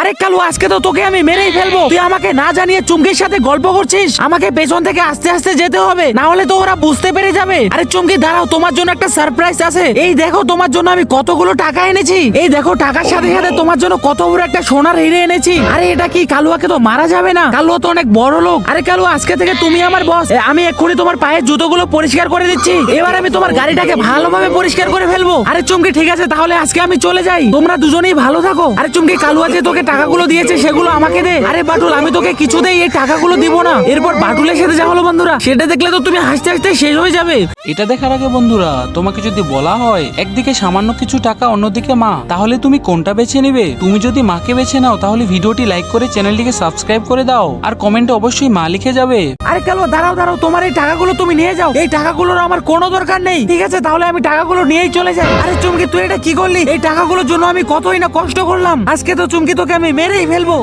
আরে কালু আজকে তো তোকে আমি মেরেই ফেলবো। তুই আমাকে না জানিয়ে চুমকির সাথে গল্প করছিস। আমাকে পেছন থেকে আস্তে আস্তে যেতে হবে, না হলে তো ওরা বুঝতে পেরে যাবে। আরে চুমকি দাঁড়াও, তোমার জন্য একটা সারপ্রাইজ আছে। এই দেখো তোমার জন্য আমি কতগুলো টাকা এনেছি। এই দেখো টাকার সাথে সাথে তোমার জন্য কত বড় একটা সোনার হিরে এনেছি। আরে এটা কি? কালুয়াকে তো মারা যাবে না, কালুয়া তো অনেক বড় লোক। আরে কালু আজকে থেকে তুমি আমার বস। আমি এক্ষুনি তোমার পায়ের জুতোগুলো পরিষ্কার করে দিচ্ছি। এবার আমি তোমার গাড়িটাকে ভালোভাবে পরিষ্কার করে ফেলবো। আরে চুমকি ঠিক আছে, তাহলে আজকে আমি চলে যাই। তোমরা দুজনেই ভালো থাকো। আরে চুমকি কালুয়া যে তোকে টাকাগুলো দিয়েছে সেগুলো আমাকে দে। আরে বাটুল আমি তোকে কিছুতেই এই টাকাগুলো দিব না। এরপর বাটুলের সাথে যা হলো বন্ধুরা, সেটা দেখলে তো তুমি হাসতে হাসতে শেষ হয়ে যাবে। এটা দেখার আগে বন্ধুরা, তোমাকে যদি বলা হয় একদিকে সামান্য কিছু টাকা, অন্যদিকে মা, তাহলে তুমি কোনটা বেছে নিবে? তুমি যদি মাকে বেছে নাও তাহলে ভিডিওটি লাইক করে চ্যানেলটিকে সাবস্ক্রাইব করে দাও, আর কমেন্টে অবশ্যই মা লিখে যাবে। আরে কালুয়া দাঁড়াও দাঁড়াও, তোমার এই টাকাগুলো তুমি নিয়ে যাও। এই টাকাগুলোর আমার কোনো দরকার নেই। ঠিক আছে তাহলে আমি টাকাগুলো নিয়েই চলে যাই। আরে চুমকি তুই এটা কি করলি? এই টাকাগুলোর জন্য আমি কতই না কষ্ট করলাম। আজকে তো চুমকি তোকে আমি মেরেই ফেলবো।